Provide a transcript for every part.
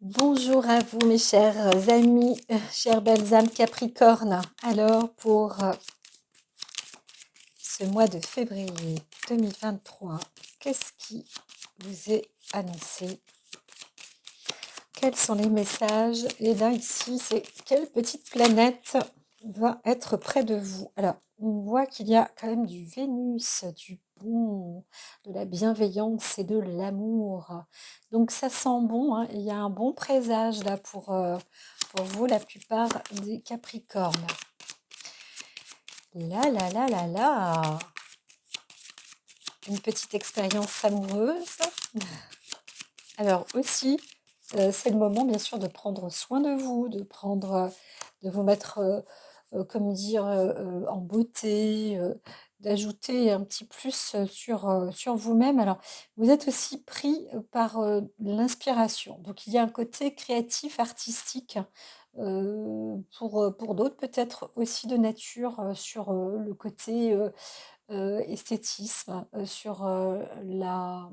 Bonjour à vous mes chers amis, chères belles âmes Capricorne. Alors pour ce mois de février 2023, qu'est-ce qui vous est annoncé? Quels sont les messages? Et là ici, c'est quelle petite planète va être près de vous? Alors, on voit qu'il y a quand même du Vénus, du bon, de la bienveillance et de l'amour. Donc ça sent bon, hein. Il y a un bon présage là pour vous, la plupart des Capricornes. Là, là, là, là, là. Une petite expérience amoureuse. Alors aussi, c'est le moment bien sûr de prendre soin de vous, de vous mettre, comme dire, en beauté, d'ajouter un petit plus, sur vous-même. Alors, vous êtes aussi pris, par, l'inspiration. Donc il y a un côté créatif, artistique, pour d'autres peut-être aussi de nature, sur, le côté, esthétisme, sur, la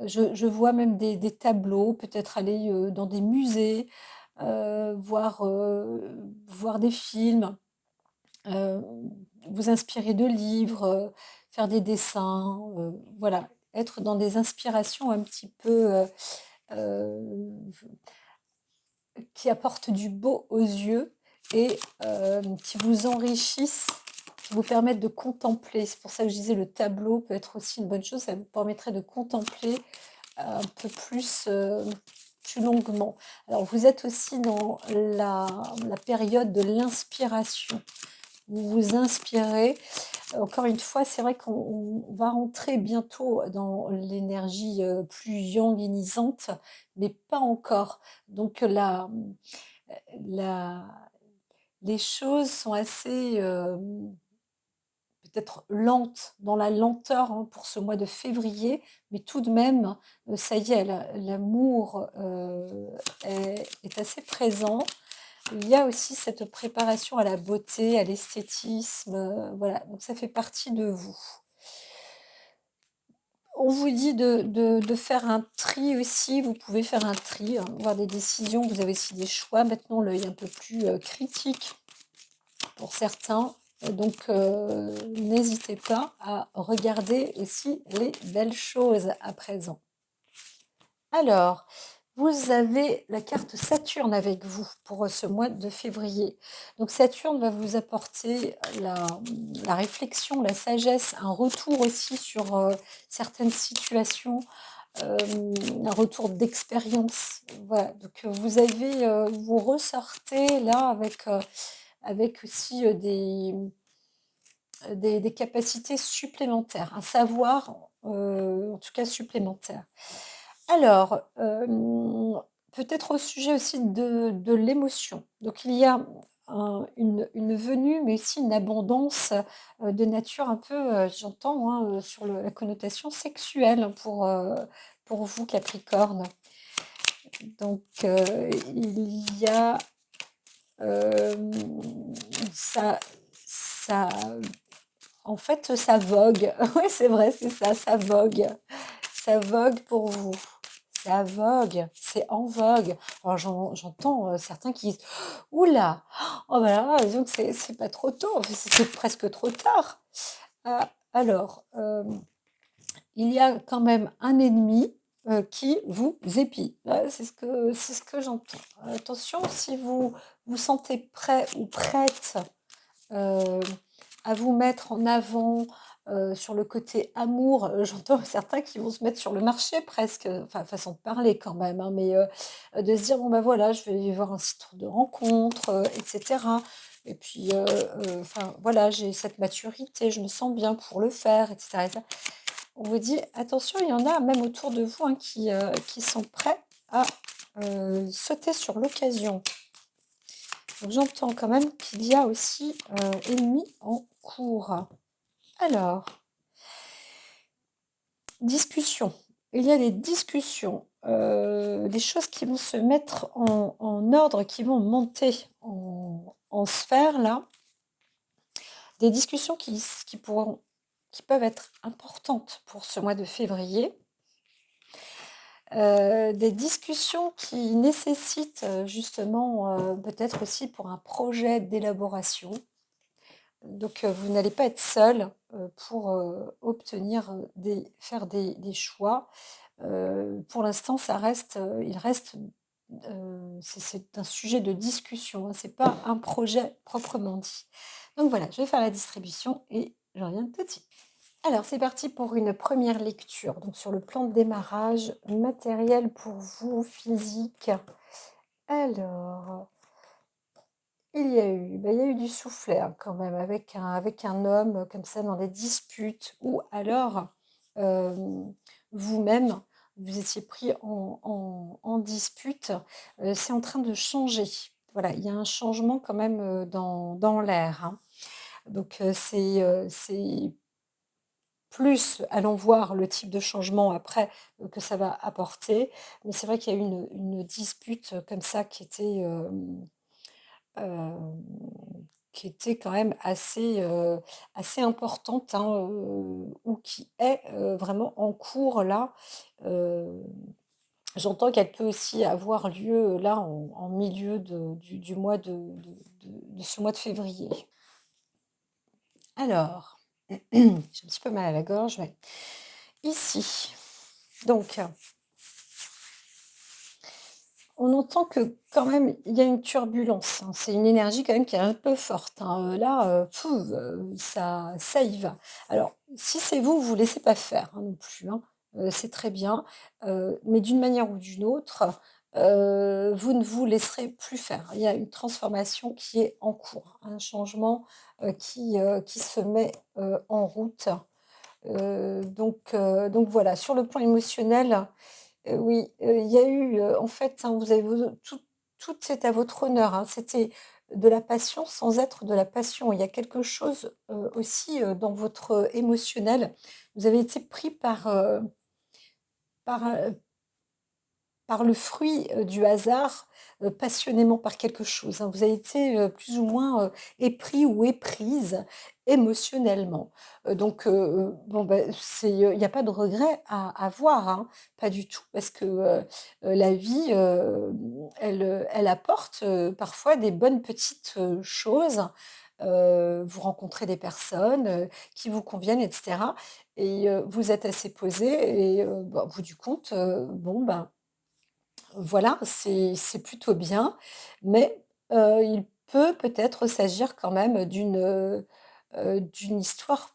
je vois même des tableaux, peut-être aller, dans des musées, voir des films, heu, vous inspirer de livres, faire des dessins, voilà, être dans des inspirations un petit peu, heu, qui apportent du beau aux yeux et qui vous enrichissent, qui vous permettent de contempler. C'est pour ça que je disais le tableau peut être aussi une bonne chose, ça vous permettrait de contempler un peu plus longuement. Alors vous êtes aussi dans la période de l'inspiration. Vous vous inspirez. Encore une fois, c'est vrai qu'on va rentrer bientôt dans l'énergie, plus yang-inisante, mais pas encore. Donc la les choses sont assez, peut-être lente, dans la lenteur, hein, pour ce mois de février, mais tout de même, ça y est, l'amour, est assez présent. Il y a aussi cette préparation à la beauté, à l'esthétisme, voilà, donc ça fait partie de vous. On vous dit de faire un tri aussi, vous pouvez faire un tri, hein, voir des décisions, vous avez aussi des choix. Maintenant, l'œil un peu plus, critique pour certains. Donc, n'hésitez pas à regarder aussi les belles choses à présent. Alors, vous avez la carte Saturne avec vous pour ce mois de février. Donc Saturne va vous apporter la réflexion, la sagesse, un retour aussi sur certaines situations, un retour d'expérience. Voilà, donc vous ressortez là avec aussi des capacités supplémentaires, un savoir, en tout cas supplémentaire. Alors, peut-être au sujet aussi de l'émotion. Donc il y a une venue, mais aussi une abondance, de nature un peu, j'entends, hein, sur la connotation sexuelle pour vous Capricorne. Donc, il y a, hem, ça ça en fait, ça vogue. Oui, c'est vrai, c'est ça, ça vogue. Ça vogue pour vous. Ça vogue, c'est en vogue. Alors j'entends, certains qui disent: «Ouh là! Oh bah là, disons que c'est pas trop tôt, enfin, c'est presque trop tard». Alors, il y a quand même un ennemi, qui vous épie. C'est ce que j'entends. Attention si vous vous sentez prêt ou prête, heu, à vous mettre en avant, sur le côté amour, j'entends certains qui vont se mettre sur le marché presque, enfin façon de parler quand même, hein, mais de se dire: «Bon bah voilà, je vais aller voir un site de rencontre, et cetera et puis, enfin voilà, j'ai cette maturité, je me sens bien pour le faire» et cetera. On vous dit: «Attention, il y en a même autour de vous, hein, qui sont prêts à, sauter sur l'occasion». Donc j'entends quand même qu'il y a aussi, ennemi en cours. Alors, discussion. Il y a des discussions, des choses qui vont se mettre en ordre, qui vont monter en sphère là. Des discussions qui peuvent être importantes pour ce mois de février. des discussions qui nécessitent, justement, peut-être aussi pour un projet d'élaboration. Donc, vous n'allez pas être seul, pour, obtenir, des choix. Pour l'instant, il reste, c'est un sujet de discussion, hein, c'est pas un projet proprement dit. Donc voilà, je vais faire la distribution et je reviens tout de suite. Alors, c'est parti pour une première lecture. Donc, sur le plan de démarrage, matériel pour vous, physique. Alors, il y a eu du soufflet, hein, quand même, avec un homme, comme ça, dans des disputes, ou alors, hem, vous-même, vous étiez pris en dispute. C'est en train de changer. Voilà, il y a un changement quand même, dans l'air, hein. Donc, c'est plus, allons voir le type de changement après, que ça va apporter. Mais c'est vrai qu'il y a eu une dispute, comme ça hem, qui était quand même assez importante, hein, ou qui est, vraiment en cours là. Heu, J'entends qu'elle peut aussi avoir lieu, là, en milieu du mois de ce mois de février. Alors, j'ai un petit peu mal à la gorge, ouais. Ici, donc, on entend que quand même il y a une turbulence, hein. C'est une énergie quand même qui est un peu forte, hein, là, ça y va. Alors si c'est vous, vous laissez pas faire, hein, non plus, hein, c'est très bien, mais d'une manière ou d'une autre, vous ne vous laisserez plus faire. Il y a une transformation qui est en cours, un changement, qui se met, en route, donc voilà. Sur le plan émotionnel, oui, il y a eu, en fait, hein, vous avez tout est à votre honneur, hein. C'était de la passion sans être de la passion. Il y a quelque chose, aussi, dans votre, émotionnel. Vous avez été pris par, par le fruit, du hasard, passionnément par quelque chose, hein. Vous avez été, plus ou moins, épris ou éprise émotionnellement. Bon, ben, il y a pas de regret à avoir, hein, pas du tout, parce que, la vie, elle apporte, parfois des bonnes petites, choses. Vous rencontrez des personnes, qui vous conviennent et cetera, et vous êtes assez posé, et bah, au bout du compte, bon, ben, voilà, c'est plutôt bien, mais il peut-être s'agir quand même d'une histoire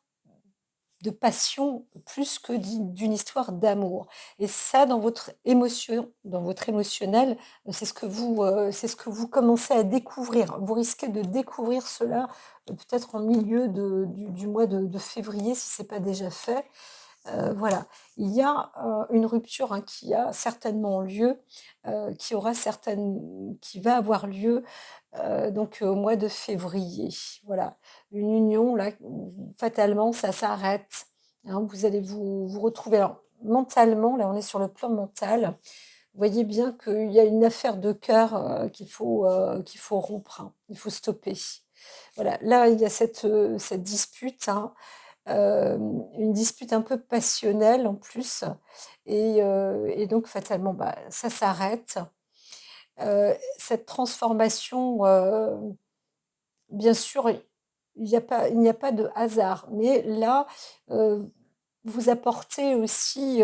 de passion plus que d'une histoire d'amour, et ça, dans votre émotion, dans votre émotionnel, c'est ce que vous commencez à découvrir. Vous risquez de découvrir cela, peut-être en milieu du mois de février, si c'est pas déjà fait. Voilà, il y a, une rupture, hein, qui a certainement lieu, qui va avoir lieu, donc au mois de février. Voilà, une union là où fatalement ça s'arrête, hein. Vous allez vous retrouver, alors mentalement, là on est sur le plan mental. Vous voyez bien qu'il y a une affaire de cœur, qu'il faut rompre, hein. Il faut stopper. Voilà, là il y a cette dispute, hein. Une dispute un peu passionnelle en plus, et donc fatalement, bah, ça s'arrête. Cette transformation, bien sûr, il n'y a pas de hasard, mais là, heu, vous apportez aussi,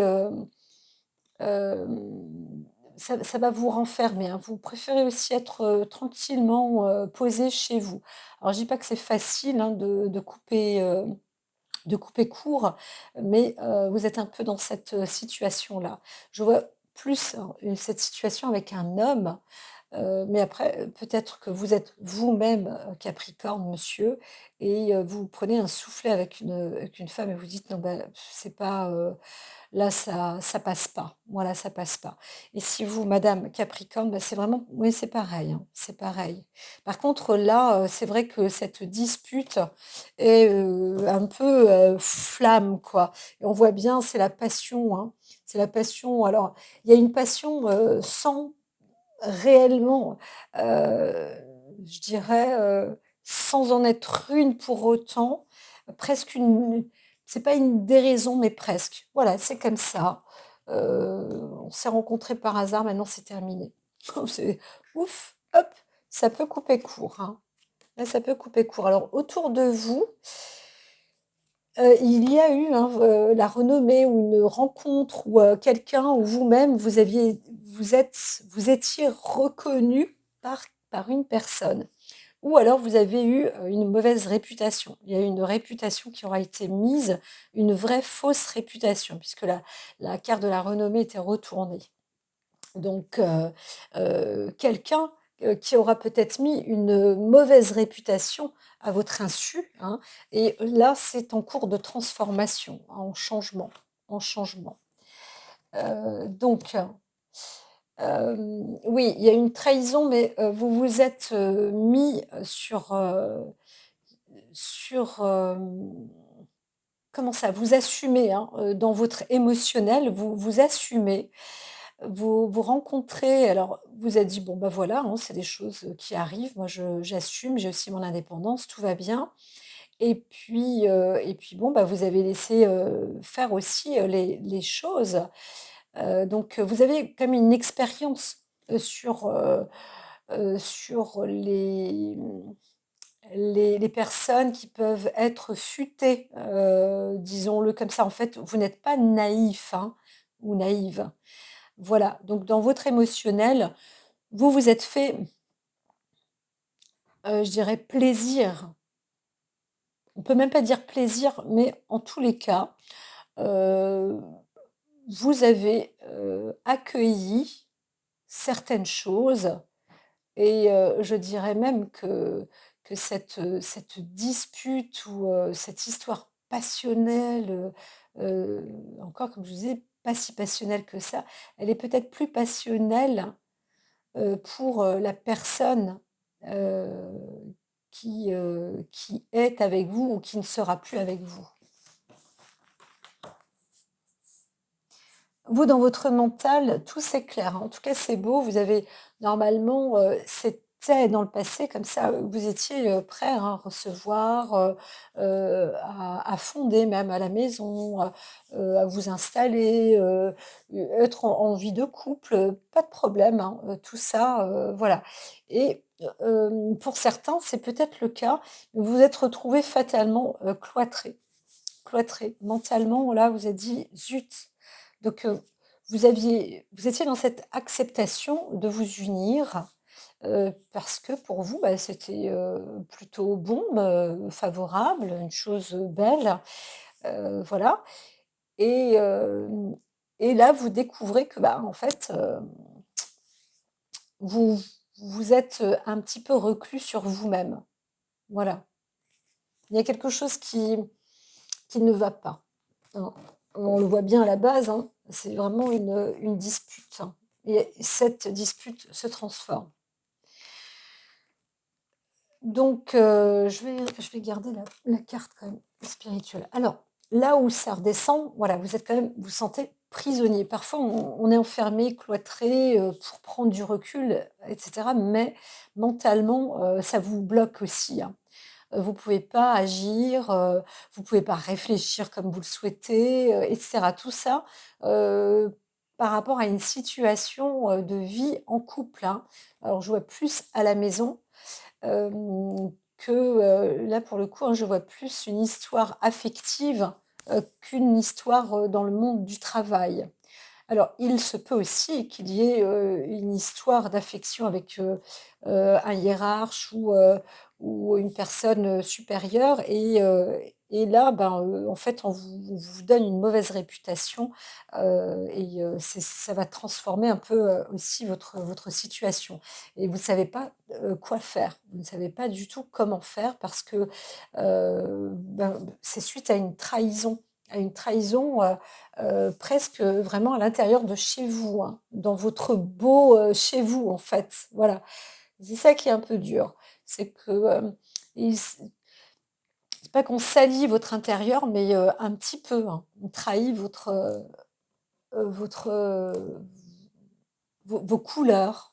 ça va vous renfermer, hein. Vous préférez aussi être, tranquillement, posé chez vous. Alors je dis pas que c'est facile, hein, de couper court, mais vous êtes un peu dans cette, situation-là. Je vois plus, hein, cette situation avec un homme, mais après, peut-être que vous êtes vous-même, Capricorne, monsieur, et vous prenez un soufflet avec une femme et vous dites: «Non, bah, c'est pas, là, ça passe pas. Voilà, ça passe pas». Et si vous, madame Capricorne, bah, c'est vraiment, oui, c'est pareil, hein, c'est pareil. Par contre, là, c'est vrai que cette dispute est, un peu, flamme, quoi, et on voit bien, c'est la passion, hein. C'est la passion. Alors, il y a une passion, sans réellement, heu, je dirais, sans en être une pour autant, presque une c'est pas une déraison, mais presque. Voilà, c'est comme ça. on s'est rencontrés par hasard, maintenant c'est terminé. C'est ouf, hop, ça peut couper court, hein. Là, ça peut couper court. Alors autour de vous, il y a eu, hein, la renommée ou une rencontre ou, quelqu'un ou vous-même, vous étiez reconnu par une personne. Ou alors vous avez eu, une mauvaise réputation. Il y a eu une réputation qui aura été mise, une vraie fausse réputation puisque la carte de la renommée était retournée. Donc quelqu'un, qui aura peut-être mis une mauvaise réputation à votre insu, hein, et là, c'est en cours de transformation, en changement, en changement. Donc oui, il y a une trahison, mais vous vous êtes, mis, sur, comment ça? Vous assumez, hein, dans votre émotionnel, vous assumez. Vous rencontrez alors vous êtes dit: «Bon, bah, voilà, hein, c'est des choses, qui arrivent. Moi, j'assume, j'ai aussi mon indépendance, tout va bien». Et puis bon, bah, vous avez laissé, faire aussi, les choses. Donc vous avez quand même une expérience, sur les personnes qui peuvent être futées, disons-le comme ça. En fait, vous n'êtes pas naïf, hein, ou naïve. Voilà, donc dans votre émotionnel, vous vous êtes fait, je dirais plaisir. On peut même pas dire plaisir, mais en tous les cas, heu, vous avez, accueilli certaines choses et je dirais même que cette dispute ou cette histoire passionnelle, encore comme je vous disais, pas si passionnelle que ça, elle est peut-être plus passionnelle pour, la personne, heu, qui est avec vous ou qui ne sera plus avec vous. Vous, dans votre mental, tout s'éclaire, hein. En tout cas, c'est beau. Vous avez normalement, c'était dans le passé comme ça, vous étiez, prêt, hein, à recevoir, à fonder même à la maison, à vous installer, être en vie de couple, pas de problème, hein, tout ça, voilà et pour certains, c'est peut-être le cas. Vous vous êtes retrouvés fatalement, cloîtrés. Cloîtré. Mentalement, là, vous êtes dit: «Zut!» donc vous étiez dans cette acceptation de vous unir, parce que pour vous, bah, c'était, plutôt bon, favorable, une chose, belle, voilà et hem et là, vous découvrez que, bah, en fait, vous vous êtes, un petit peu reclus sur vous-même. Voilà. Il y a quelque chose qui ne va pas. Hein. On le voit bien à la base, hein, c'est vraiment une dispute, hein et cette dispute se transforme. Donc je vais garder la carte quand même spirituelle. Alors, là où ça redescend, voilà, vous êtes quand même vous sentez prisonnier. Parfois on est enfermé, cloîtré, pour prendre du recul, et cetera, mais mentalement, ça vous bloque aussi, hein. Vous pouvez pas agir, vous pouvez pas réfléchir comme vous le souhaitez, et cetera. Tout ça, heu, par rapport à une situation, de vie en couple, hein. Alors je vois plus à la maison, que, là pour le coup, hein, je vois plus une histoire affective, qu'une histoire, dans le monde du travail. Alors, il se peut aussi qu'il y ait, une histoire d'affection avec, un hiérarche ou une personne, supérieure et là, ben, en fait, on vous donne une mauvaise réputation, ça va transformer un peu, aussi votre situation et vous ne savez pas, quoi faire. Vous ne savez pas du tout comment faire parce que, ben, c'est suite à une trahison, presque, vraiment à l'intérieur de chez vous, hein, dans votre beau, chez vous, en fait, voilà. C'est ça qui est un peu dur. C'est que, il s c'est pas qu'on salit votre intérieur, mais, un petit peu, hein. On trahit votre, vos couleurs.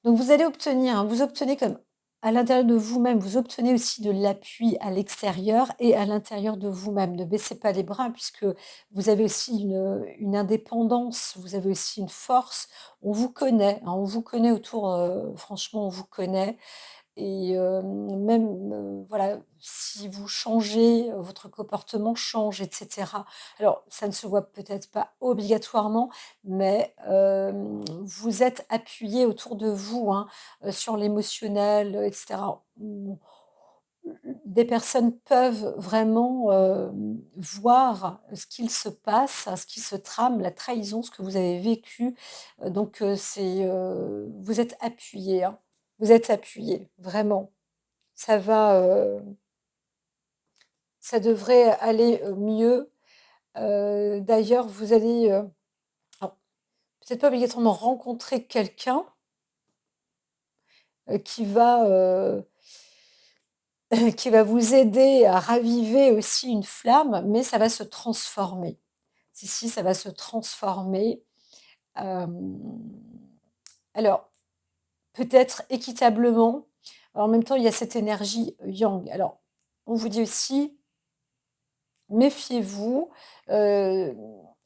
Donc vous allez obtenir, hein, vous obtenez comme à l'intérieur de vous-même, vous obtenez aussi de l'appui à l'extérieur et à l'intérieur de vous-même. Ne baissez pas les bras puisque vous avez aussi une indépendance, vous avez aussi une force. On vous connaît, hein, on vous connaît autour, franchement, on vous connaît. Et même, voilà, si vous changez, votre comportement change et cetera. Alors ça ne se voit peut-être pas obligatoirement, mais vous êtes appuyé autour de vous, hein, sur l'émotionnel, et cetera. Des personnes peuvent vraiment, voir ce qu'il se passe, ce qui se trame, la trahison, ce que vous avez vécu, donc vous êtes appuyé, hein. Vous êtes appuyé, vraiment. Ça va, ça devrait aller, mieux. D'ailleurs, vous allez, alors peut-être pas obligatoirement rencontrer quelqu'un, qui va, qui va vous aider à raviver aussi une flamme, mais ça va se transformer. Si, ça va se transformer. Hem, alors peut-être équitablement. En même temps, il y a cette énergie yang. Alors, on vous dit aussi: «Méfiez-vous». Heu,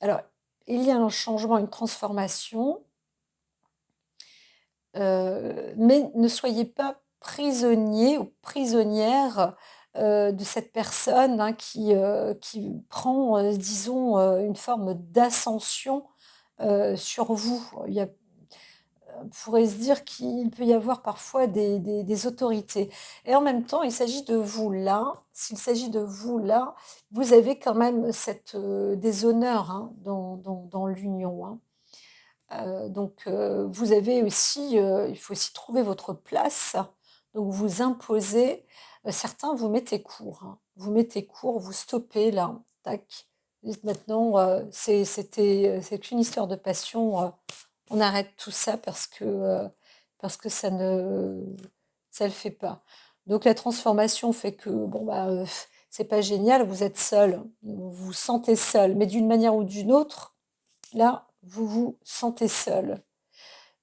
alors, il y a un changement, une transformation, mais ne soyez pas prisonnier ou prisonnière, de cette personne, hein, qui prend, disons, une forme d'ascension, sur vous. On pourrait se dire qu'il peut y avoir parfois des autorités et en même temps, il s'agit de vous là. S'il s'agit de vous là, vous avez quand même cette, des honneurs, hein, dans l'union, hein. Donc vous avez aussi, il faut aussi trouver votre place, donc vous imposez. Certains vous mettez court, hein. Vous mettez court, vous stoppez là, tac. Vous dites: «Maintenant, c'est qu'une histoire de passion, on arrête tout ça parce que ça le fait pas». Donc la transformation fait que bon, bah, c'est pas génial, vous êtes seul, vous vous sentez seul, mais d'une manière ou d'une autre, là, vous vous sentez seul.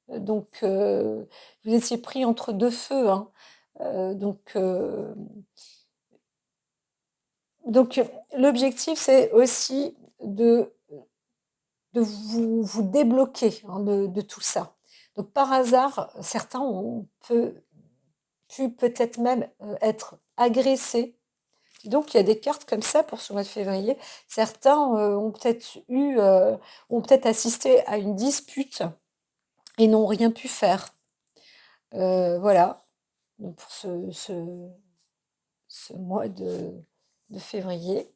Donc vous étiez pris entre 2 feux, hein. Donc l'objectif, c'est aussi de vous débloquer, hein, de tout ça. Donc par hasard, certains ont pu peut-être même, être agressés. Donc il y a des cartes comme ça pour ce mois de février. Certains, ont peut-être assisté à une dispute et n'ont rien pu faire. Voilà, donc pour ce mois de février.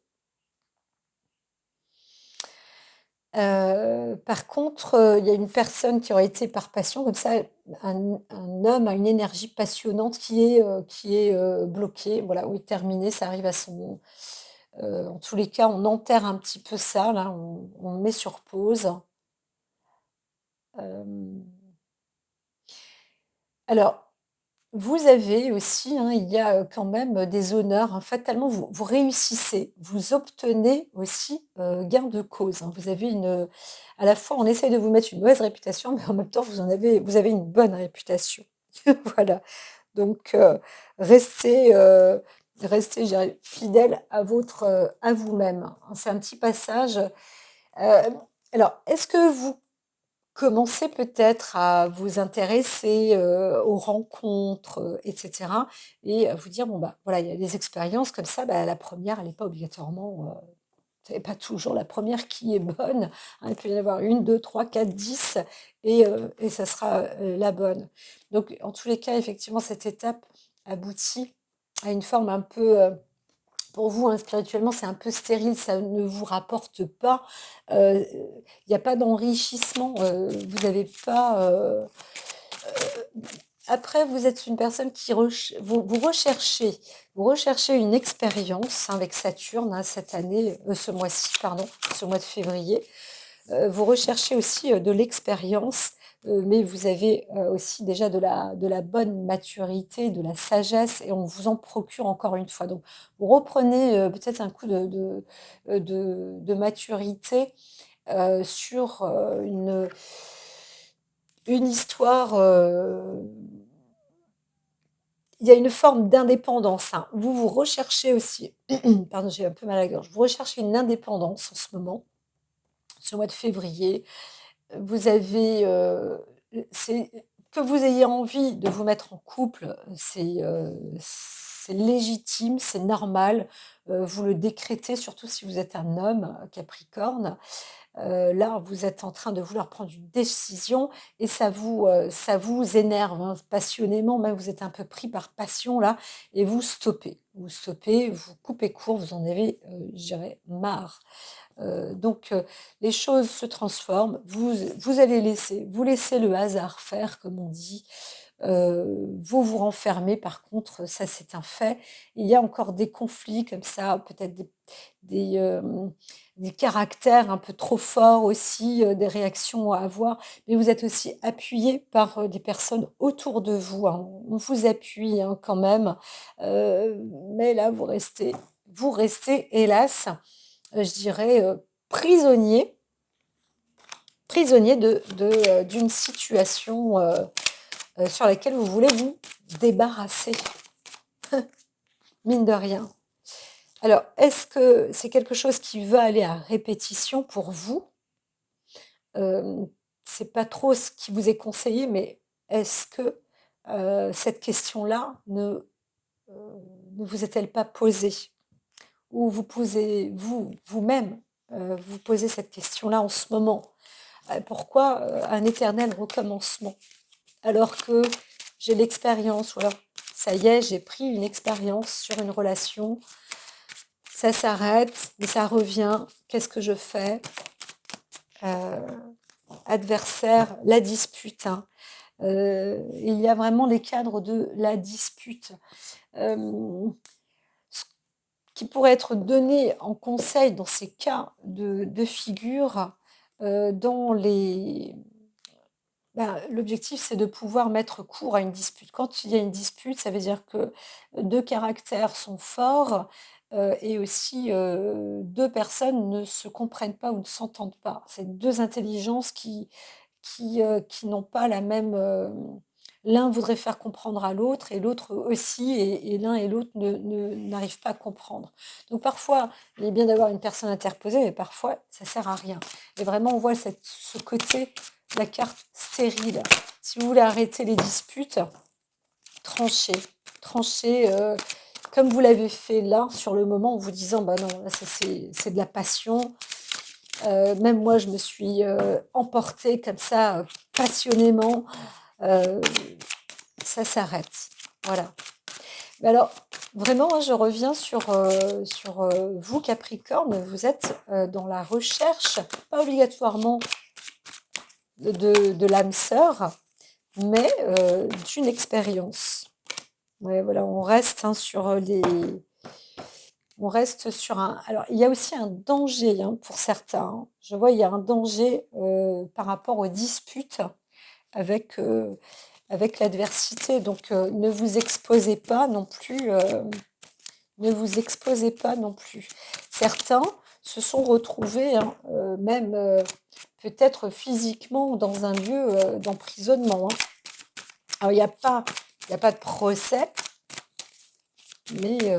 Par contre, il y a une personne qui aurait été par passion comme ça, un homme a une énergie passionnante qui est, bloqué, voilà, oui, terminé, ça arrive à son en tous les cas, on enterre un petit peu ça là, on le met sur pause. Hem, alors vous avez aussi, hein, il y a, quand même, des honneurs, hein. Fatalement, vous réussissez, vous obtenez aussi, gain de cause, hein. Vous avez à la fois, on essaye de vous mettre une mauvaise réputation, mais en même temps, vous avez une bonne réputation. Voilà, donc restez, je dirais, fidèle à à vous-même, hein. C'est un petit passage. Alors, est-ce que vous commencez peut-être à vous intéresser, aux rencontres, et cetera et à vous dire: «Bon, bah, voilà, il y a des expériences comme ça, bah, la première elle est pas obligatoirement, c'est pas toujours la première qui est bonne, hein, il peut y en avoir une, deux, trois, quatre, 10 et ça sera, la bonne». Donc en tous les cas, effectivement, cette étape aboutit à une forme un peu, pour vous, hein, spirituellement, c'est un peu stérile, ça ne vous rapporte pas, il y a pas d'enrichissement, vous n'avez pas, après vous êtes une personne qui vous recherchez une expérience, hein, avec Saturne, hein, cette année, ce mois-ci, pardon, ce mois de février. Vous recherchez aussi, de l'expérience, mais vous avez, aussi déjà de la bonne maturité, de la sagesse et on vous en procure encore une fois. Donc vous reprenez, peut-être un coup de maturité, sur, une histoire, il y a une forme d'indépendance, hein. Vous, vous recherchez aussi pardon, j'ai un peu mal à la gorge. Vous recherchez une indépendance en ce moment, ce mois de février. Vous avez, c'est que vous ayez envie de vous mettre en couple, c'est légitime, c'est normal. Vous le décrétez, surtout si vous êtes un homme, Capricorne. Là, vous êtes en train de vouloir prendre une décision et ça vous énerve, hein, passionnément, même vous êtes un peu pris par passion là et vous stoppez. Vous stoppez, vous coupez court, vous en avez, je dirais marre. Les choses se transforment, vous allez vous laissez le hasard faire comme on dit. Vous vous renfermez par contre, ça c'est un fait. Il y a encore des conflits comme ça, peut-être des, hem, des caractères un peu trop forts aussi, des réactions à avoir, mais vous êtes aussi appuyé par, des personnes autour de vous, hein. On vous appuie, hein, quand même, heu, mais là vous restez hélas, je dirais, prisonnier d'une situation, sur laquelle vous voulez vous débarrasser, mine de rien. Alors, est-ce que c'est quelque chose qui va aller à répétition pour vous? Hem, c'est pas trop ce qui vous est conseillé, mais est-ce que, cette question-là heu, ne vous est-elle pas posée? Ou vous posez vous-même, vous posez cette question-là en ce moment? Pourquoi, un éternel recommencement? Alors que j'ai l'expérience ou alors ça y est, j'ai pris une expérience sur une relation, ça s'arrête, mais ça revient. Qu'est-ce que je fais? Heu, adversaire, la dispute, hein. Il y a vraiment les cadres de la dispute. Ce qui pourrait être donné en conseil dans ces cas de figure, dans les l'objectif, c'est de pouvoir mettre court à une dispute. Quand il y a une dispute, ça veut dire que 2 caractères sont forts, et aussi, 2 personnes ne se comprennent pas ou ne s'entendent pas. C'est 2 intelligences qui n'ont pas la même, l'un voudrait faire comprendre à l'autre et l'autre aussi et l'un et l'autre n'arrivent pas à comprendre. Donc parfois, il est bien d'avoir une personne interposée, mais parfois ça sert à rien. Et vraiment, on voit ce côté, la carte stérile. Si vous voulez arrêter les disputes, tranchez. Tranchez, comme vous l'avez fait là, sur le moment, en vous disant: «Bah non, là, ça c'est de la passion». Même moi, je me suis, emportée comme ça, passionnément. Heu, ça s'arrête. Voilà. Mais alors, vraiment, hein, je reviens sur vous Capricorne, vous êtes, dans la recherche, pas obligatoirement de l'âme sœur, mais d'une expérience. Ouais, voilà, on reste, hein, on reste sur un alors il y a aussi un danger, hein, pour certains, hein. Je vois, il y a un danger, par rapport aux disputes avec, avec l'adversité donc ne vous exposez pas non plus, ne vous exposez pas non plus. Certains se sont retrouvés, hein, même, peut-être physiquement dans un lieu, d'emprisonnement, hein. Alors il y a pas de procès, mais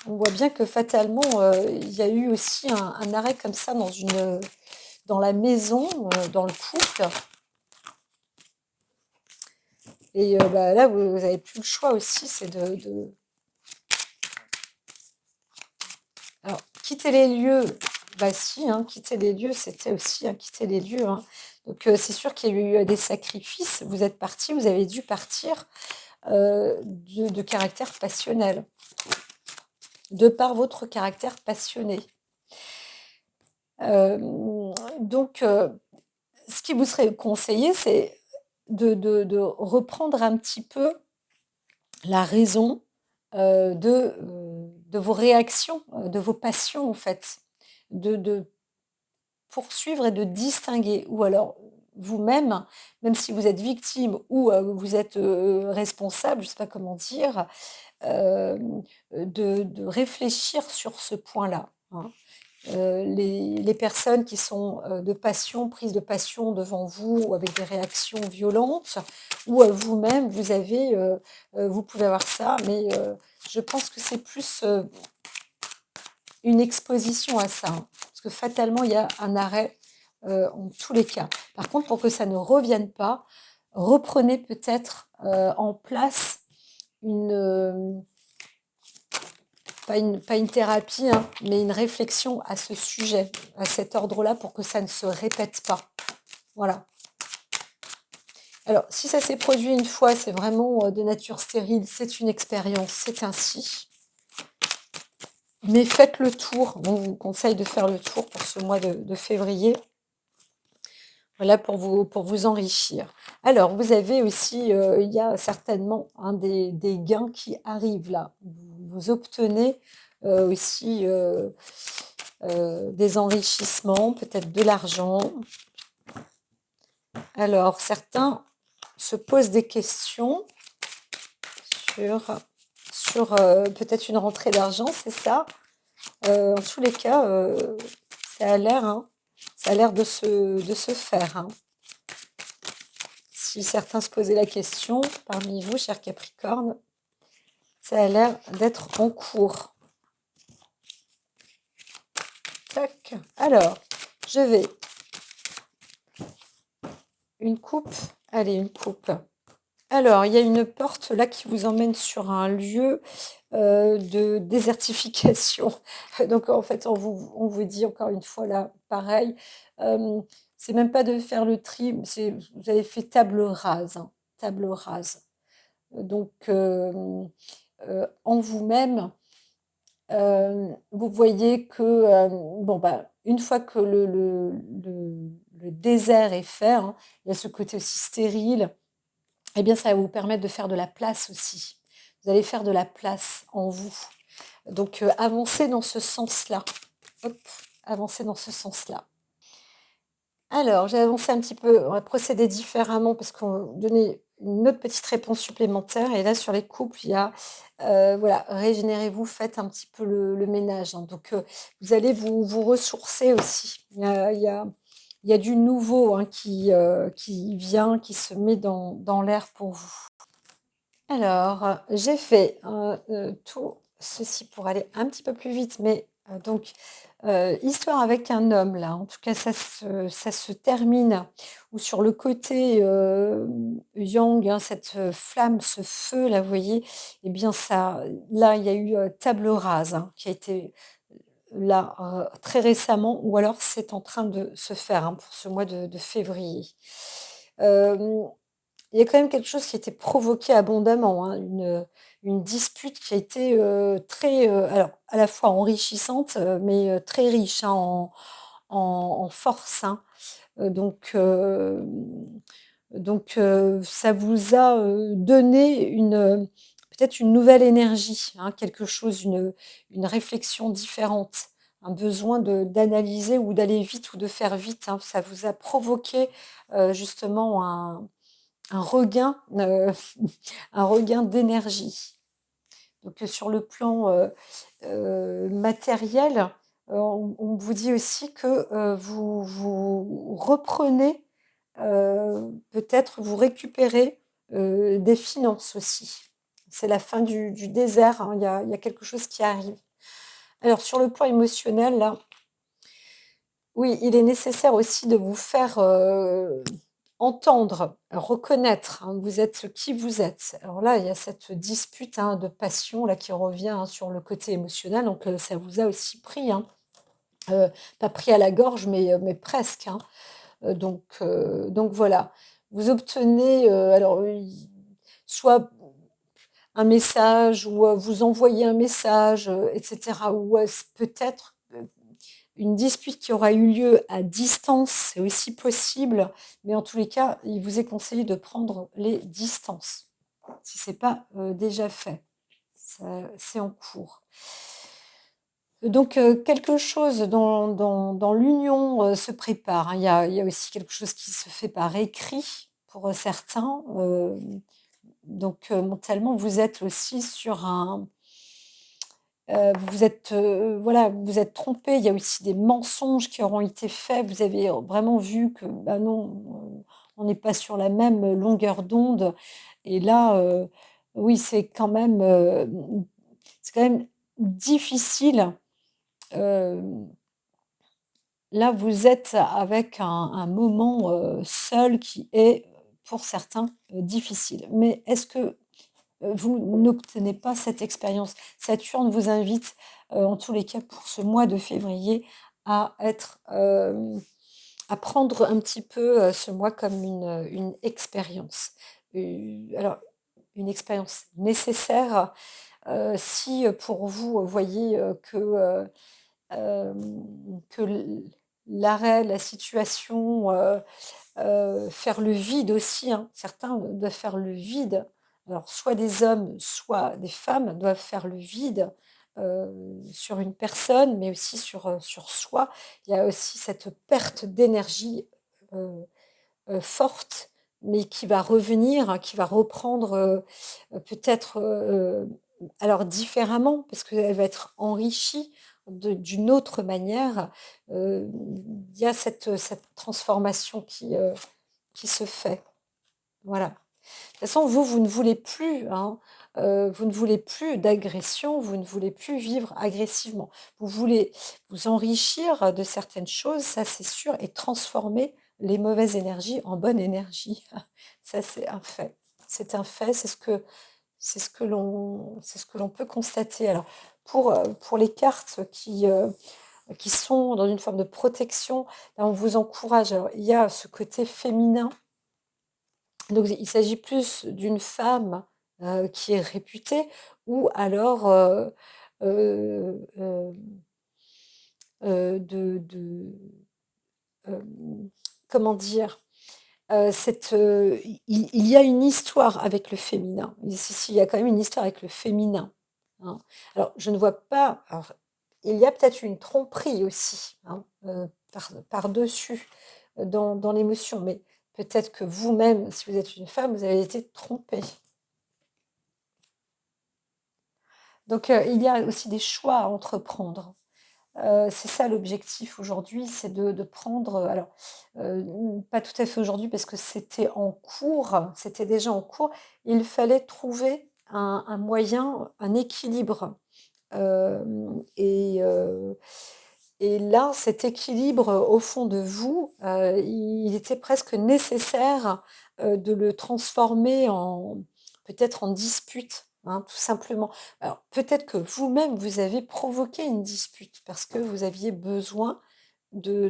on voit bien que fatalement, il y a eu aussi un arrêt comme ça dans la maison, dans le couple et là, vous avez plus le choix aussi, c'est de alors quitter les lieux, bah si, hein, quitter les lieux, c'était aussi, hein, quitter les lieux, hein. Donc c'est sûr qu'il y a eu, des sacrifices. Vous êtes partis, vous avez dû partir, de caractère passionnel, de par votre caractère passionné. Donc ce qui vous serait conseillé, c'est de reprendre un petit peu la raison, de vos réactions, de vos passions, en fait. De poursuivre et de distinguer ou alors vous-même, même si vous êtes victime ou vous êtes, responsable, je ne sais pas comment dire, de réfléchir sur ce point-là, hein. les personnes qui sont, de passion, prises de passion devant vous ou avec des réactions violentes ou, vous-même vous pouvez avoir ça, mais, je pense que c'est plus, une exposition à ça, hein, parce que fatalement, il y a un arrêt, en tous les cas. Par contre, pour que ça ne revienne pas, reprenez peut-être, en place une, pas une thérapie, hein, mais une réflexion à ce sujet, à cet ordre-là, pour que ça ne se répète pas. Voilà. Alors, si ça s'est produit une fois, c'est vraiment, de nature stérile, c'est une expérience, c'est ainsi. Mais faites le tour. On vous conseille de faire le tour pour ce mois de février. Voilà, pour vous enrichir. Alors, vous avez aussi, il y a certainement des gains qui arrivent là. Vous obtenez, aussi, des enrichissements, peut-être de l'argent. Alors, certains se posent des questions sur peut-être une rentrée d'argent, c'est ça? En tous les cas, ça a l'air, hein, ça a l'air de se faire, hein. Si certains se posaient la question, parmi vous, chers Capricorne, ça a l'air d'être en cours. Tac. Alors, je vais. Une coupe. Allez, une coupe. Alors, il y a une porte là qui vous emmène sur un lieu de désertification. Donc, en fait, on vous dit encore une fois là, pareil, c'est même pas de faire le tri, vous avez fait table rase, hein, table rase. Donc, en vous-même, vous voyez que, bon, bah, une fois que le désert est fait, hein, il y a ce côté aussi stérile, eh bien, ça va vous permettre de faire de la place aussi. Vous allez faire de la place en vous. Donc, avancez dans ce sens-là. Hop, avancez dans ce sens-là. Alors, j'ai avancé un petit peu, on va procéder différemment parce qu'on va donner une autre petite réponse supplémentaire. Et là, sur les couples, il y a, voilà, régénérez-vous, faites un petit peu le ménage, hein. Donc, vous allez vous ressourcer aussi. Il y a du nouveau, hein, qui vient, qui se met dans l'air pour vous. Alors, j'ai fait, tout ceci pour aller un petit peu plus vite, mais, donc, histoire avec un homme là, en tout cas ça se termine ou sur le côté, yang, hein, cette, flamme, ce feu là, vous voyez? Et bien ça là, il y a eu, table rase, hein, qui a été là, très récemment ou alors c'est en train de se faire, hein, pour ce mois de février. Hem Il y a quand même quelque chose qui a été provoqué abondamment, hein, une dispute qui a été, très, alors à la fois enrichissante, mais, très riche, hein, en force, hein. Donc, ça vous a, donné peut-être une nouvelle énergie, hein, quelque chose, une réflexion différente, un besoin d'analyser ou d'aller vite ou de faire vite, hein. Ça vous a provoqué, justement un regain, un regain d'énergie. Donc, sur le plan, matériel, on vous dit aussi que, vous reprenez, peut-être vous récupérez, des finances aussi. C'est la fin du désert, hein, il y a quelque chose qui arrive. Alors sur le plan émotionnel là, oui, il est nécessaire aussi de vous faire, entendre, reconnaître, hein, vous êtes qui vous êtes. Alors là, il y a cette dispute, hein, de passion là qui revient, hein, sur le côté émotionnel, donc ça vous a aussi pris, hein, pas pris à la gorge, mais presque, hein. Donc voilà. Vous obtenez, alors, soit un message ou, vous envoyez un message, et cetera ou, peut-être, une dispute qui aura eu lieu à distance, c'est aussi possible, mais en tous les cas, il vous est conseillé de prendre les distances, si c'est pas, déjà fait. C'est en cours. Donc, quelque chose dans l'union, se prépare, hein. Il y a aussi quelque chose qui se fait par écrit pour, certains, donc, mentalement, vous êtes aussi sur un, vous êtes, voilà, vous êtes trompé. Il y a aussi des mensonges qui auront été faits. Vous avez, vraiment vu que, bah, non, on n'est pas sur la même longueur d'onde et là, oui, c'est quand même difficile, hem là, vous êtes avec un moment, seul qui est, pour certains, difficile. Mais est-ce que, vous n'obtenez pas cette expérience? Saturne vous invite, en tous les cas pour ce mois de février à à prendre un petit peu, ce mois comme une expérience. Alors une expérience nécessaire, si, pour vous, voyez, que l'arrêt, la situation, faire le vide aussi, hein. Certains doivent faire le vide. Alors soit des hommes, soit des femmes doivent faire le vide, sur une personne, mais aussi sur soi. Il y a aussi cette perte d'énergie, heu forte, mais qui va revenir, hein, qui va reprendre, peut-être, alors différemment, parce qu'elle va être enrichie d'une autre manière. Il y a cette transformation qui se fait. Voilà. De toute façon, vous ne voulez plus, hein, vous ne voulez plus d'agression, vous ne voulez plus vivre agressivement. Vous voulez vous enrichir de certaines choses, ça c'est sûr, et transformer les mauvaises énergies en bonnes énergies. Ça, c'est un fait. C'est un fait, c'est ce que l'on peut constater. Alors pour les cartes qui sont dans une forme de protection, là, on vous encourage. Alors, il y a ce côté féminin, donc il s'agit plus d'une femme, qui est réputée ou alors, hem, de, comment dire? Il y a une histoire avec le féminin. Il y a quand même une histoire avec le féminin, hein. Alors je ne vois pas, alors il y a peut-être une tromperie aussi, hein, par-dessus, dans l'émotion, mais peut-être que vous-même, si vous êtes une femme, vous avez été trompée. Donc il y a aussi des choix à entreprendre. C'est ça l'objectif aujourd'hui, c'est de prendre, pas tout à fait aujourd'hui parce que c'était en cours, c'était déjà en cours. Il fallait trouver un moyen, un équilibre, hem et là, cet équilibre, au fond de vous, il était presque nécessaire, de le transformer en peut-être en dispute, hein, tout simplement. Alors peut-être que vous-même, vous avez provoqué une dispute parce que vous aviez besoin de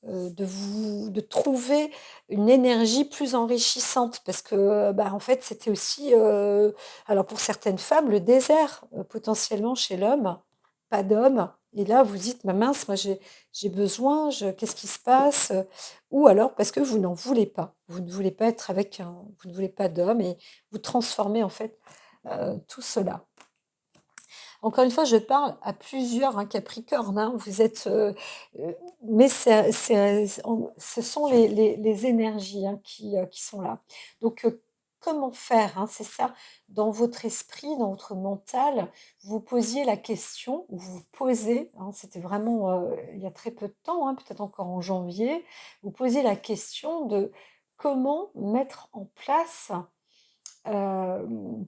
de trouver une énergie plus enrichissante parce que, bah, en fait, c'était aussi, alors pour certaines femmes, le désert, potentiellement chez l'homme, pas d'homme et là vous dites: «Mais mince, moi j'ai besoin, je qu'est-ce qui se passe?» Ou alors parce que vous n'en voulez pas. Vous ne voulez pas être avec un vous ne voulez pas d'homme et vous transformez en fait, tout cela. Encore une fois, je parle à plusieurs, hein, Capricorne, hein. Vous êtes, mais ce sont les énergies, hein, qui sont là. Donc, comment faire, hein? C'est ça, dans votre esprit, dans votre mental, vous posiez la question, ou vous posez, hein, c'était vraiment, il y a très peu de temps, hein, peut-être encore en janvier, vous posiez la question de comment mettre en place, hem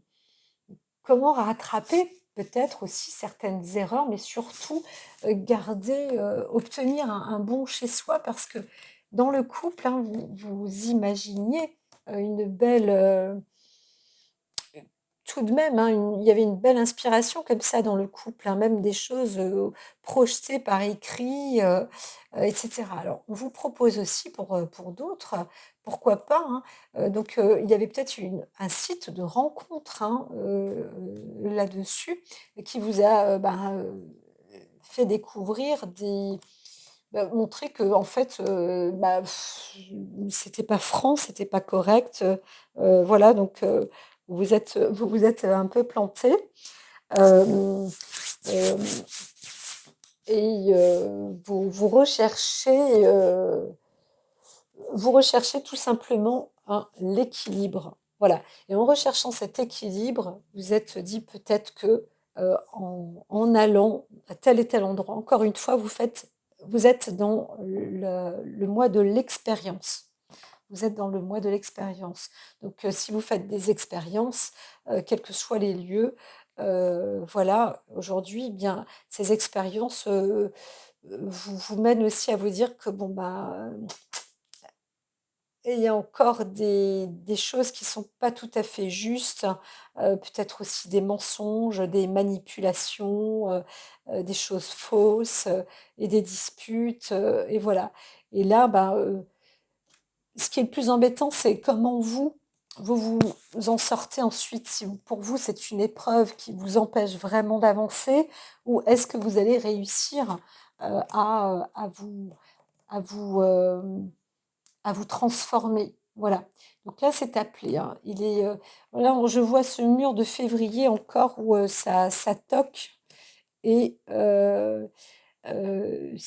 comment rattraper peut-être aussi certaines erreurs, mais surtout, garder, obtenir un bon chez soi parce que dans le couple, hein, vous imaginiez, une belle, tout de même, hein, il y avait une belle inspiration comme ça dans le couple, hein, même des choses, projetées par écrit, et cetera. Alors on vous propose aussi pour d'autres, pourquoi pas, hein, donc il y avait peut-être un site de rencontre, hein, là-dessus qui vous a, fait découvrir montrer qu'en fait, c'était pas franc, c'était pas correct, voilà donc vous vous êtes un peu planté hem, hem et vous recherchez tout simplement l'équilibre. Voilà et en recherchant cet équilibre, vous êtes dit peut-être que, en allant à tel et tel endroit. Encore une fois, vous êtes dans le mois de l'expérience. Vous êtes dans le mois de l'expérience. Donc, si vous faites des expériences, quels que soient les lieux, voilà, aujourd'hui, eh bien, ces expériences, vous mènent aussi à vous dire que bon, bah, et il y a encore des choses qui sont pas tout à fait justes, peut-être aussi des mensonges, des manipulations, des choses fausses, et des disputes, et voilà. Et là, bah, ce qui est le plus embêtant, c'est comment vous en sortez ensuite. Si pour vous, c'est une épreuve qui vous empêche vraiment d'avancer, ou est-ce que vous allez réussir, à vous, à vous transformer? Voilà. Donc là, c'est appelé, hein. Voilà, je vois ce mur de février encore où, ça toque, et ce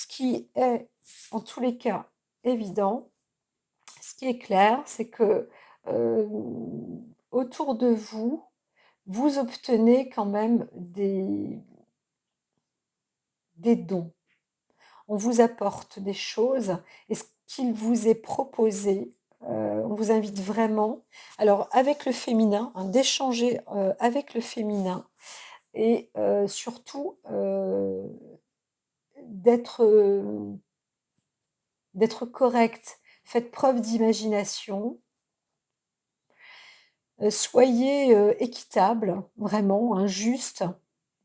qui est, en tous les cas, évident, ce qui est clair, c'est que, autour de vous, vous obtenez quand même des dons. On vous apporte des choses, et ce qu'il vous est proposé, on vous invite vraiment, alors avec le féminin, hein, d'échanger, avec le féminin, et surtout, d'être, d'être correct. Faites preuve d'imagination. Soyez, équitable, vraiment, hein, juste.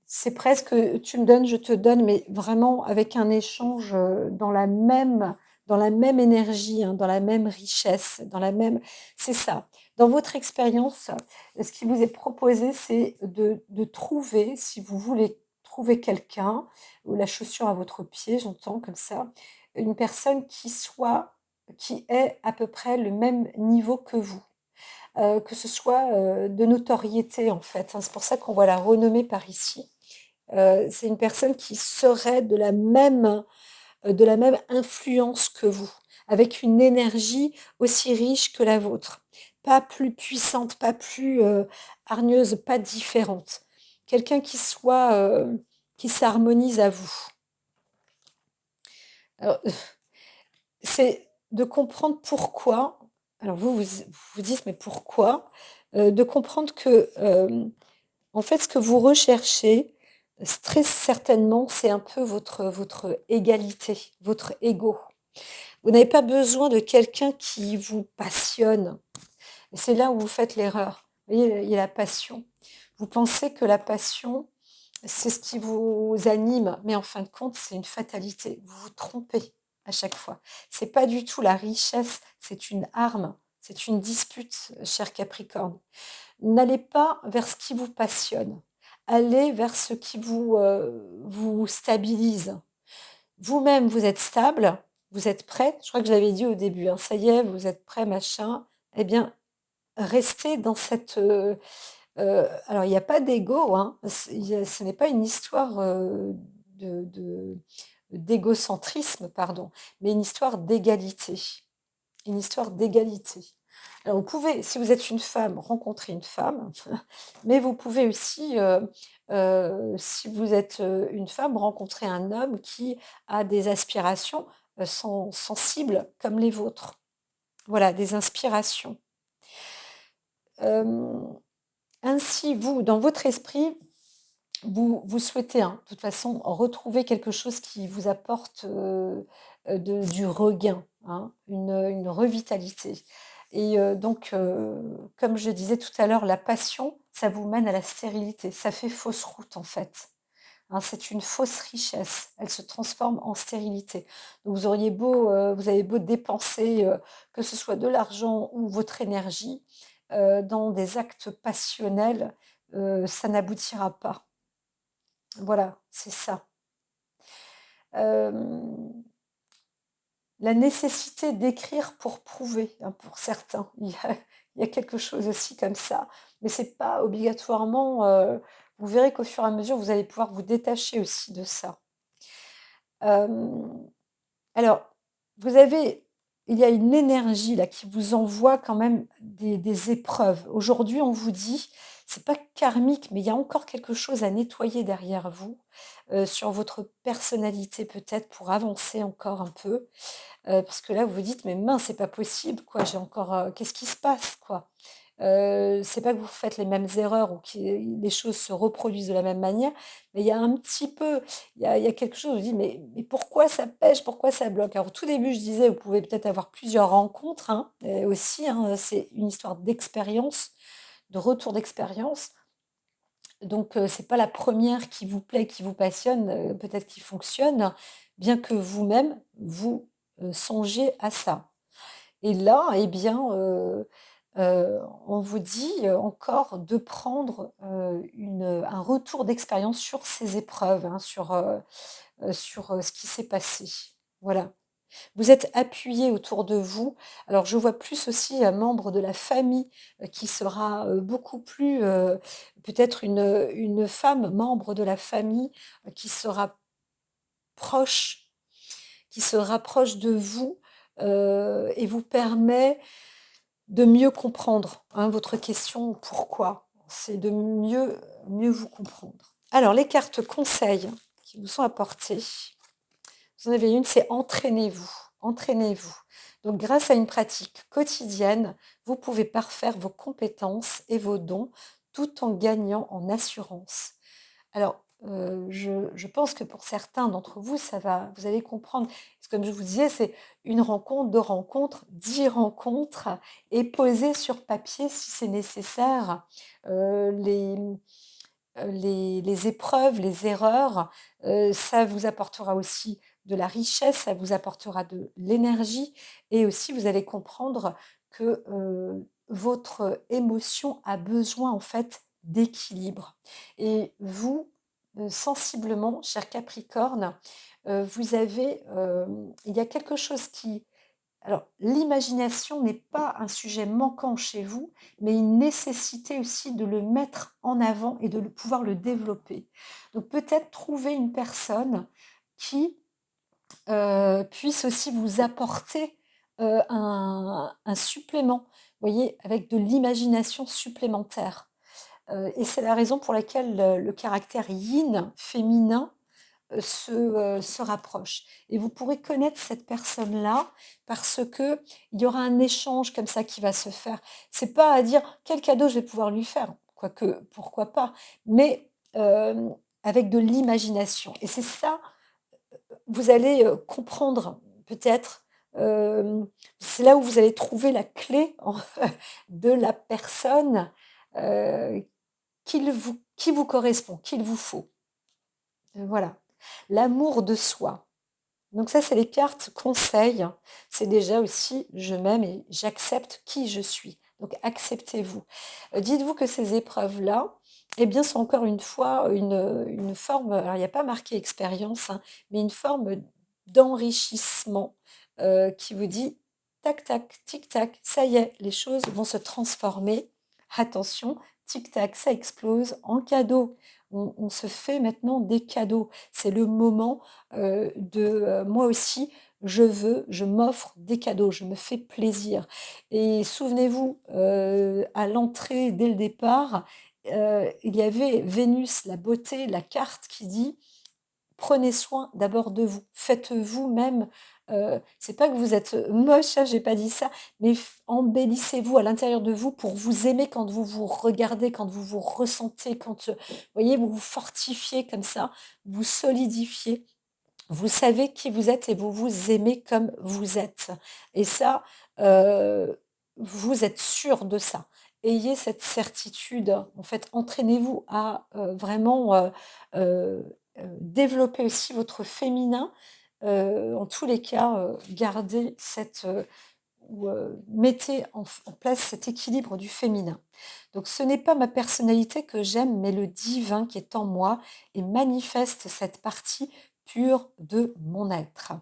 C'est presque, tu me donnes, je te donne, mais vraiment avec un échange, dans la même énergie, hein, dans la même richesse, dans la même c'est ça. Dans votre expérience, ce qui vous est proposé, c'est de trouver, si vous voulez trouver quelqu'un, ou la chaussure à votre pied, j'entends comme ça, une personne qui ait à peu près le même niveau que vous. Que ce soit, de notoriété, en fait, hein. C'est pour ça qu'on va la renommer par ici. C'est une personne qui serait de la même influence que vous, avec une énergie aussi riche que la vôtre. Pas plus puissante, pas plus, hargneuse, pas différente. Quelqu'un qui s'harmonise à vous. Alors, c'est de comprendre pourquoi, alors vous dites: «Mais pourquoi?» De comprendre que, en fait, ce que vous recherchez, très certainement, c'est un peu votre égalité, votre ego. Vous n'avez pas besoin de quelqu'un qui vous passionne, et c'est là où vous faites l'erreur. Vous voyez, il y a la passion. Vous pensez que la passion, c'est ce qui vous anime, mais en fin de compte, c'est une fatalité. Vous vous trompez à chaque fois. C'est pas du tout la richesse, c'est une arme, c'est une dispute, cher Capricorne. N'allez pas vers ce qui vous passionne. Allez vers ce qui vous stabilise. Vous-même, vous êtes stable, vous êtes prêt. Je crois que je l'avais dit au début, hein, ça y est, vous êtes prêt, machin. Eh bien, restez dans cette, alors il n'y a pas d'ego, hein, ce n'est pas une histoire, de d'égocentrisme, pardon, mais une histoire d'égalité. Une histoire d'égalité. Alors vous pouvez, si vous êtes une femme, rencontrer une femme, mais vous pouvez aussi, si vous êtes, une femme, rencontrer un homme qui a des aspirations, sensibles comme les vôtres. Voilà, des inspirations. Hem, Ainsi, vous, dans votre esprit, vous souhaitez, hein, de toute façon, retrouver quelque chose qui vous apporte, du regain, hein, une revitalité, et donc comme je disais tout à l'heure, la passion, ça vous mène à la stérilité. Ça fait fausse route, en fait, hein, c'est une fausse richesse. Elle se transforme en stérilité. Donc vous avez beau dépenser, que ce soit de l'argent ou votre énergie, dans des actes passionnels, ça n'aboutira pas. Voilà, c'est ça. Hem, la nécessité d'écrire pour prouver, hein, pour certains. Il y a quelque chose aussi comme ça, mais c'est pas obligatoirement, vous verrez qu'au fur et à mesure, vous allez pouvoir vous détacher aussi de ça. Hem, alors, vous avez il y a une énergie là qui vous envoie quand même des épreuves. Aujourd'hui, on vous dit: c'est pas karmique, mais il y a encore quelque chose à nettoyer derrière vous, sur votre personnalité peut-être pour avancer encore un peu. Parce que là, vous vous dites: «Mais mince, c'est pas possible quoi, j'ai encore, qu'est-ce qui se passe quoi?» C'est pas que vous faites les mêmes erreurs ou que les choses se reproduisent de la même manière, mais il y a un petit peu, il y a quelque chose où je dis: «Mais pourquoi ça pêche? Pourquoi ça bloque?» Alors au tout début, je disais, vous pouvez peut-être avoir plusieurs rencontres, hein, aussi, hein, c'est une histoire d'expérience, de retour d'expérience. Donc c'est pas la première qui vous plaît, qui vous passionne, peut-être qui fonctionne, bien que vous-même, vous, songiez à ça. Et là, eh bien, on vous dit, encore de prendre, un retour d'expérience sur ces épreuves, hein, sur, ce qui s'est passé. Voilà. Vous êtes appuyé autour de vous. Alors je vois plus aussi un membre de la famille, qui sera, beaucoup plus, peut-être une femme membre de la famille, qui sera proche, qui se rapproche de vous, et vous permet de mieux comprendre, hein, votre question «Pourquoi?» c'est de mieux vous comprendre. Alors les cartes conseils qui vous sont apportées, vous en avez une, c'est entraînez-vous, entraînez-vous. Donc grâce à une pratique quotidienne, vous pouvez parfaire vos compétences et vos dons tout en gagnant en assurance. Alors, je pense que pour certains d'entre vous, ça va vous allez comprendre. Parce que comme je vous disais, c'est une rencontre, 2 rencontres, 10 rencontres et poser sur papier si c'est nécessaire, les, les épreuves, les erreurs. Ça vous apportera aussi de la richesse, ça vous apportera de l'énergie et aussi vous allez comprendre que, votre émotion a besoin en fait d'équilibre et vous, sensiblement, cher Capricorne, vous avez, il y a quelque chose qui alors l'imagination n'est pas un sujet manquant chez vous, mais une nécessité aussi de le mettre en avant et de pouvoir le développer. Donc peut-être trouver une personne qui, puisse aussi vous apporter, un supplément, vous voyez? Avec de l'imagination supplémentaire. Et c'est la raison pour laquelle le caractère yin, féminin, se rapproche et vous pourrez connaître cette personne-là parce que il y aura un échange comme ça qui va se faire. C'est pas à dire: «Quel cadeau je vais pouvoir lui faire?» quoique, pourquoi pas? Mais, avec de l'imagination et c'est ça, vous allez, comprendre peut-être, c'est là où vous allez trouver la clé en de la personne, heu, qui vous correspond, qu'il vous faut. Voilà. L'amour de soi. Donc ça, c'est les cartes conseils. C'est déjà aussi je m'aime et j'accepte qui je suis. Donc acceptez-vous. Dites-vous que ces épreuves-là, eh bien, sont encore une fois une forme, alors il n'y a pas marqué expérience, hein, mais une forme d'enrichissement qui vous dit tac tac, tic tac, ça y est, les choses vont se transformer. Attention, tic tac, ça explose en cadeau. On se fait maintenant des cadeaux. C'est le moment moi aussi, je m'offre des cadeaux, je me fais plaisir et souvenez-vous, à l'entrée, dès le départ, il y avait Vénus, la beauté, la carte qui dit: «Prenez soin d'abord de vous, faites vous-même», c'est pas que vous êtes moche, hein, j'ai pas dit ça, mais embellissez-vous à l'intérieur de vous pour vous aimer quand vous vous regardez, quand vous vous ressentez, quand, vous voyez, vous vous fortifiez comme ça, vous solidifiez. Vous savez qui vous êtes et vous vous aimez comme vous êtes et ça, vous êtes sûr de ça. Ayez cette certitude. En fait, entraînez-vous à, vraiment, développer aussi votre féminin. En tous les cas, gardez cette, ou, mettez en place cet équilibre du féminin. Donc ce n'est pas ma personnalité que j'aime, mais le divin qui est en moi et manifeste cette partie pure de mon être.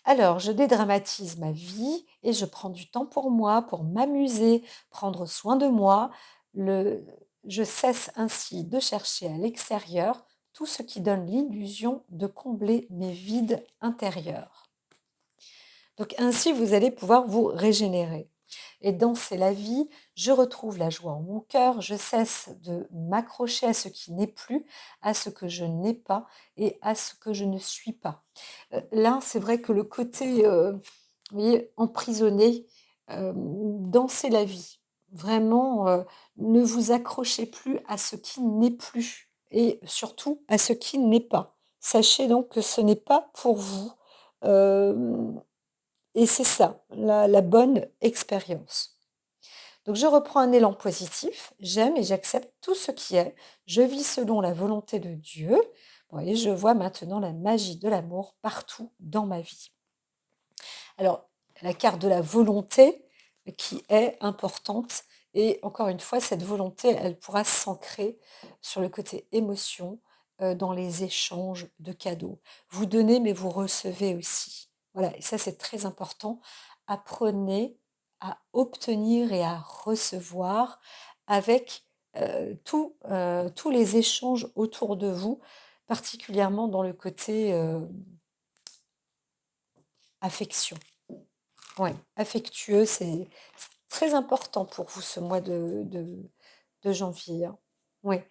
Alors, je dédramatise ma vie et je prends du temps pour moi, pour m'amuser, prendre soin de moi. Le je cesse ainsi de chercher à l'extérieur tout ce qui donne l'illusion de combler mes vides intérieurs. Donc ainsi, vous allez pouvoir vous régénérer. Et danser la vie, je retrouve la joie en mon cœur, je cesse de m'accrocher à ce qui n'est plus, à ce que je n'ai pas et à ce que je ne suis pas. Là, c'est vrai que le côté, vous voyez, emprisonné, danser la vie. Vraiment, ne vous accrochez plus à ce qui n'est plus et surtout à ce qui n'est pas. Sachez donc que ce n'est pas pour vous, hem et c'est ça, la bonne expérience. Donc je reprends un élan positif, j'aime et j'accepte tout ce qui est, je vis selon la volonté de Dieu. Vous voyez, je vois maintenant la magie de l'amour partout dans ma vie. Alors, la carte de la volonté qui est importante et encore une fois, cette volonté, elle pourra s'ancrer sur le côté émotion, dans les échanges de cadeaux. Vous donnez, mais vous recevez aussi. Voilà et ça, c'est très important. Apprenez à obtenir et à recevoir avec, tous les échanges autour de vous, particulièrement dans le côté, affection. Ouais, affectueux, c'est très important pour vous ce mois de janvier, hein. Ouais,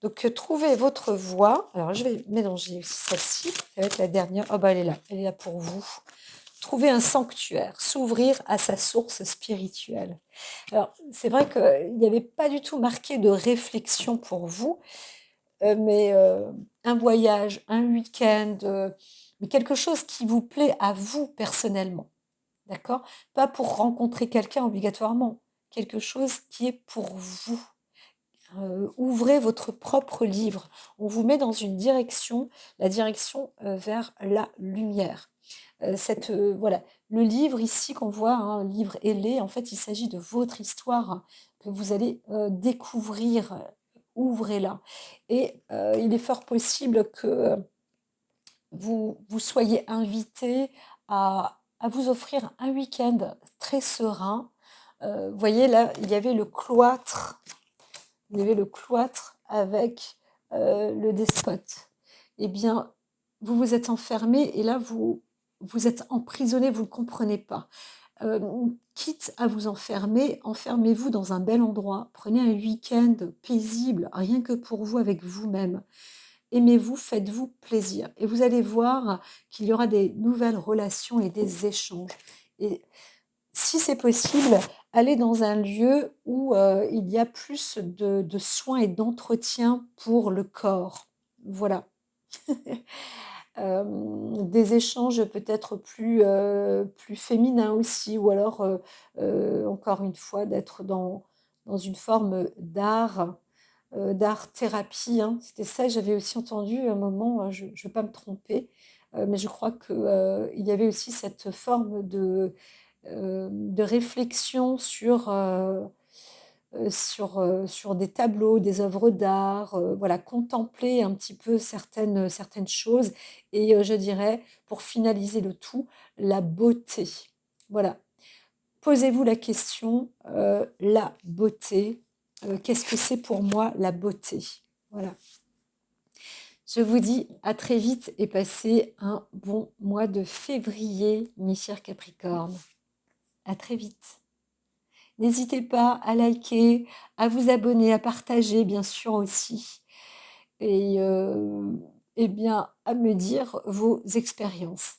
donc trouvez votre voie. Alors je vais mélanger aussi celle-ci, ça va être la dernière. Oh bah, elle est là pour vous. Trouver un sanctuaire, s'ouvrir à sa source spirituelle. Alors c'est vrai qu'il n'y avait pas du tout marqué de réflexion pour vous, mais un voyage, un week-end, mais quelque chose qui vous plaît à vous personnellement. D'accord? Pas pour rencontrer quelqu'un obligatoirement, quelque chose qui est pour vous. Ouvrez votre propre livre. On vous met dans une direction, la direction, vers la lumière. Voilà, le livre ici qu'on voit, hein, livre ailé, en fait, il s'agit de votre histoire que vous allez, découvrir, ouvrez-la et il est fort possible que, vous soyez invité à vous offrir un week-end très serein. Vous voyez là, il y avait le cloître avec, le despote. Eh bien, vous vous êtes enfermés et là vous êtes emprisonnés, vous ne comprenez pas. Quitte à vous enfermer, enfermez-vous dans un bel endroit. Prenez un week-end paisible, rien que pour vous, avec vous-même. Aimez-vous, faites-vous plaisir et vous allez voir qu'il y aura des nouvelles relations et des échanges et si c'est possible, allez dans un lieu où, il y a plus de soins et d'entretien pour le corps. Voilà. Des échanges peut-être plus féminins aussi ou alors, encore une fois d'être dans une forme d'art-thérapie, hein. C'était ça, j'avais aussi entendu à un moment, je ne veux pas me tromper, mais je crois que, il y avait aussi cette forme de réflexion sur des tableaux, des œuvres d'art, voilà, contempler un petit peu certaines choses et je dirais, pour finaliser le tout, la beauté. Voilà. Posez-vous la question, la beauté, qu'est-ce que c'est pour moi la beauté? Voilà. Je vous dis à très vite et passez un bon mois de février, mes chers Capricornes. À très vite. N'hésitez pas à liker, à vous abonner, à partager bien sûr aussi et bien à me dire vos expériences.